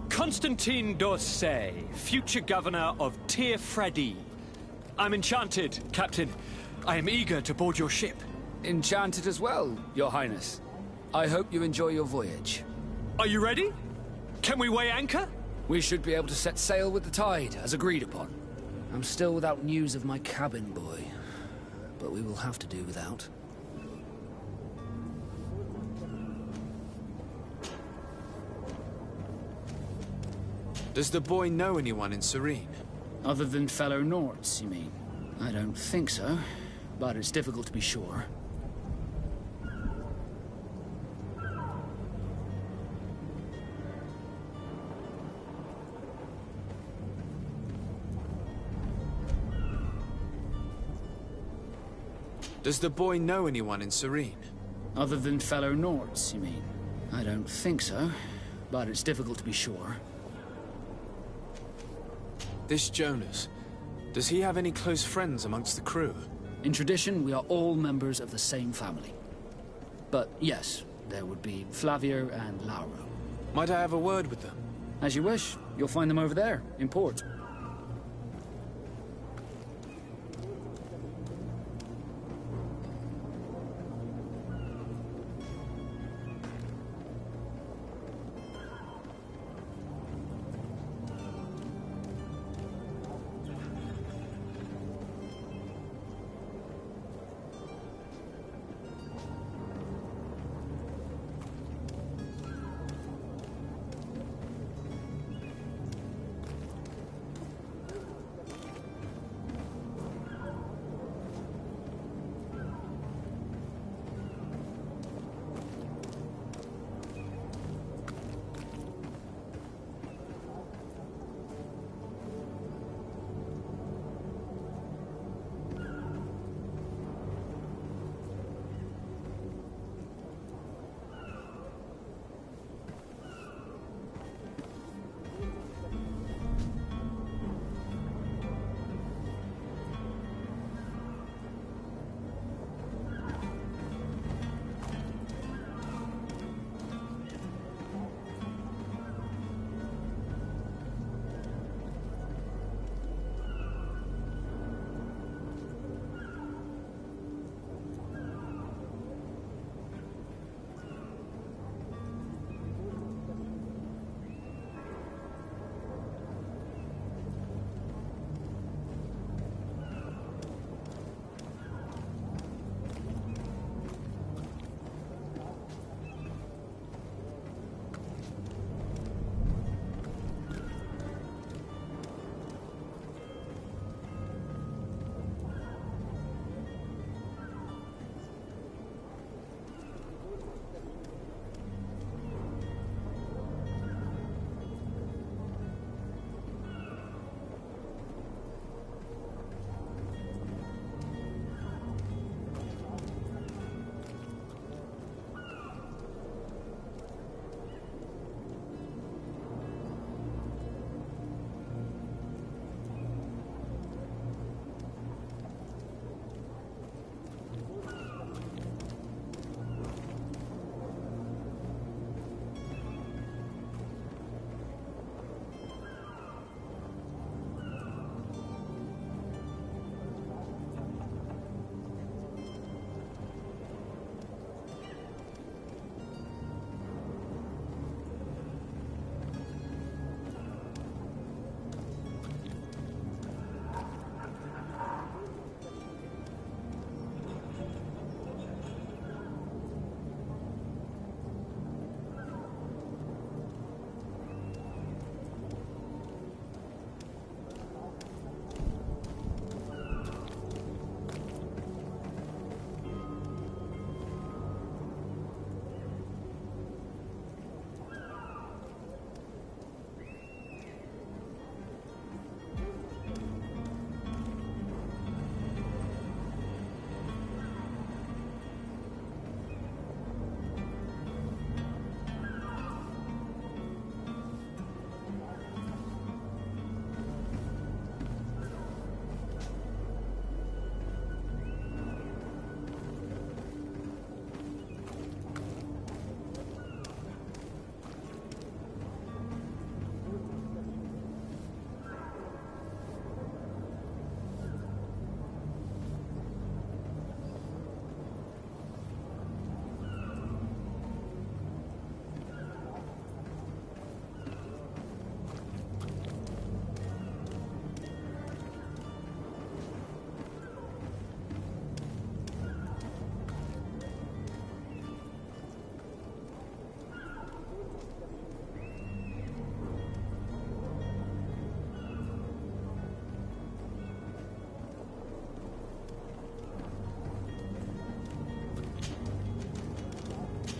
Constantine d'Orsay, future governor of Tir Freddy. I'm enchanted, Captain. I am eager to board your ship. Enchanted as well, Your Highness. I hope you enjoy your voyage. Are you ready? Can we weigh anchor? We should be able to set sail with the tide, as agreed upon. I'm still without news of my cabin boy, but we will have to do without. Does the boy know anyone in Serene? Other than fellow Nords, you mean? I don't think so, but it's difficult to be sure. Does the boy know anyone in Serene? Other than fellow Nords, you mean? I don't think so, but it's difficult to be sure. This Jonas, does he have any close friends amongst the crew? In tradition, we are all members of the same family. But yes, there would be Flavio and Lauro. Might I have a word with them? As you wish. You'll find them over there, in port.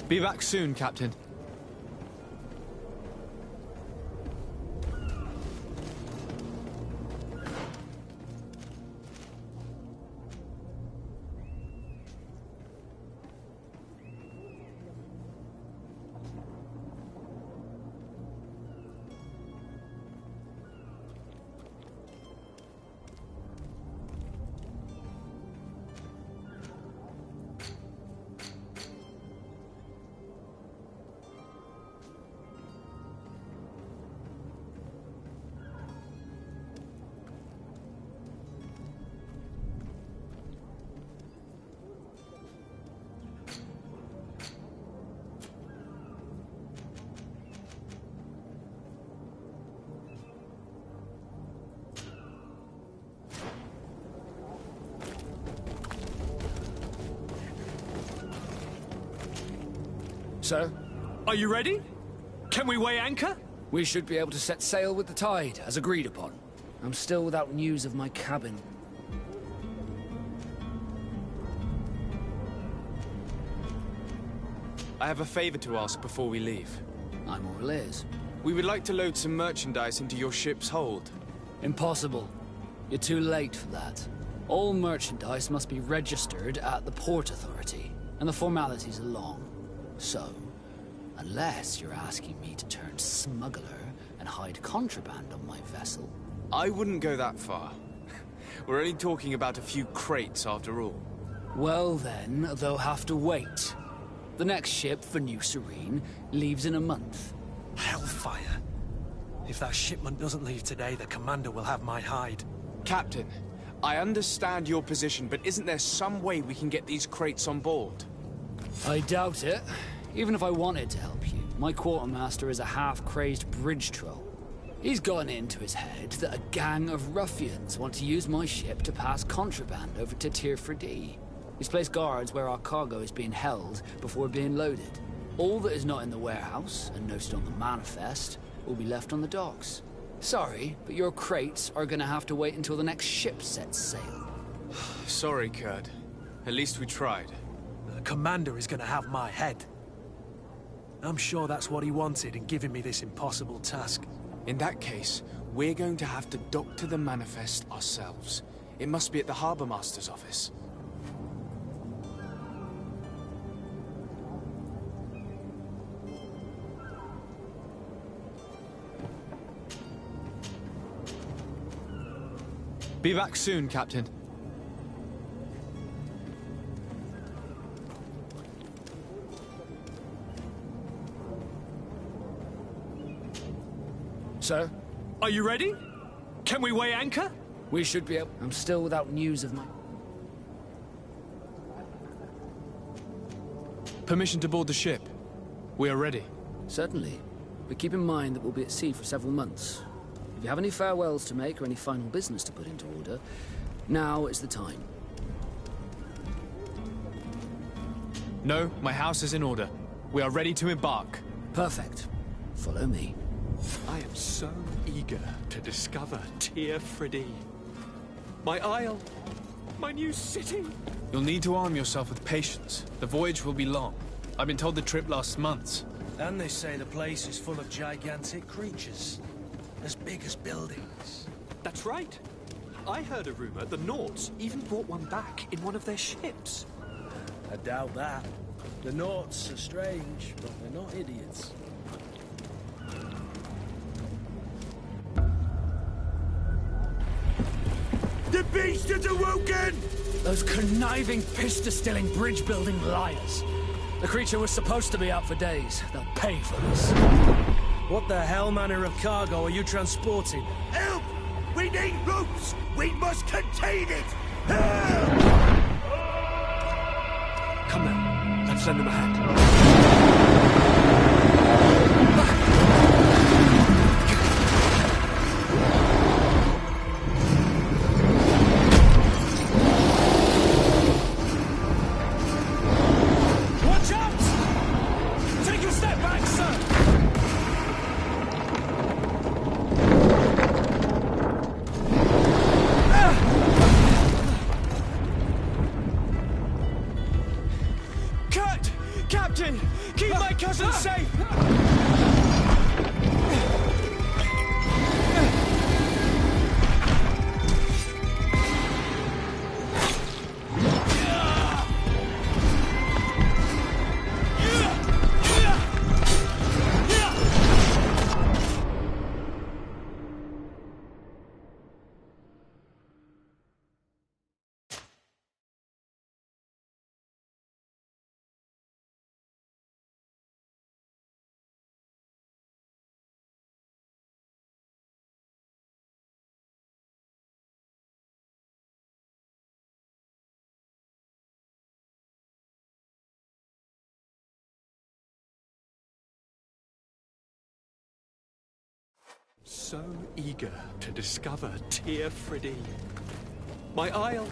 Be back soon, Captain. Sir? Are you ready? Can we weigh anchor? We should be able to set sail with the tide, as agreed upon. I'm still without news of my cabin. I have a favor to ask before we leave. I'm all ears. We would like to load some merchandise into your ship's hold. Impossible. You're too late for that. All merchandise must be registered at the Port Authority, and the formalities are long. So, unless you're asking me to turn smuggler and hide contraband on my vessel... I wouldn't go that far. We're only talking about a few crates after all. Well then, they'll have to wait. The next ship for New Serene leaves in a month. Hellfire. If that shipment doesn't leave today, the commander will have my hide. Captain, I understand your position, but isn't there some way we can get these crates on board? I doubt it. Even if I wanted to help you, my quartermaster is a half-crazed bridge troll. He's gotten into his head that a gang of ruffians want to use my ship to pass contraband over to Tirfredi. He's placed guards where our cargo is being held before being loaded. All that is not in the warehouse, and noted on the manifest, will be left on the docks. Sorry, but your crates are gonna have to wait until the next ship sets sail. Sorry, Kurt. At least we tried. The commander is gonna have my head. I'm sure that's what he wanted in giving me this impossible task. In that case, we're going to have to dock to the manifest ourselves. It must be at the Harbour Master's office. Be back soon, Captain. Sir? Are you ready? Can we weigh anchor? We should be able... I'm still without news of my... Permission to board the ship. We are ready. Certainly. But keep in mind that we'll be at sea for several months. If you have any farewells to make or any final business to put into order, now is the time. No, my house is in order. We are ready to embark. Perfect. Follow me. I am so eager to discover Tirfredi. My isle, my new city. You'll need to arm yourself with patience. The voyage will be long. I've been told the trip lasts months. And they say the place is full of gigantic creatures. As big as buildings. That's right. I heard a rumor the Nauts even brought one back in one of their ships. I doubt that. The Nauts are strange, but they're not idiots. The beast is awoken! Those conniving, pista-stealing, bridge-building liars. The creature was supposed to be out for days. They'll pay for this. What the hell manner of cargo are you transporting? Help! We need ropes! We must contain it! Help! Come now, let's lend them a hand. Watch out! Take a step back, sir! So eager to discover Teer Fradee. My isle,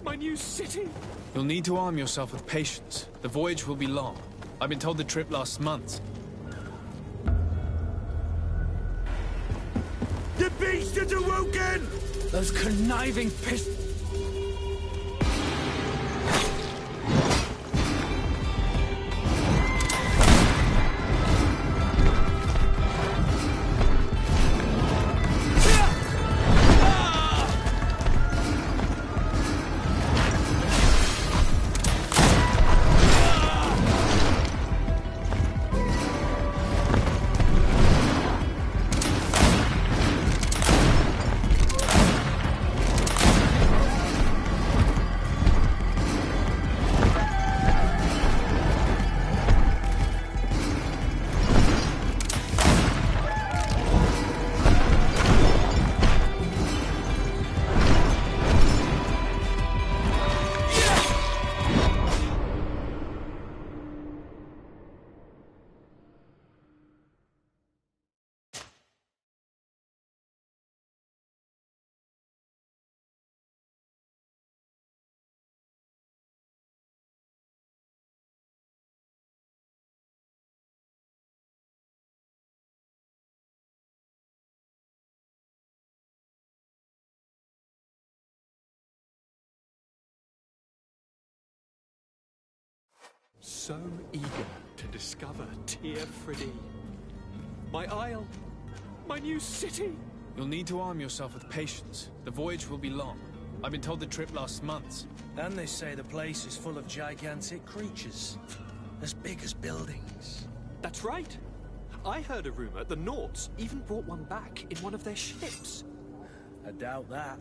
my new city. You'll need to arm yourself with patience. The voyage will be long. I've been told the trip lasts months. The beast has awoken! Those conniving piss... So eager to discover Teer Fradee. My isle, my new city. You'll need to arm yourself with patience. The voyage will be long. I've been told the trip lasts months. And they say the place is full of gigantic creatures. As big as buildings. That's right. I heard a rumor the Nauts even brought one back in one of their ships. I doubt that.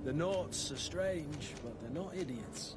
The Nauts are strange, but they're not idiots.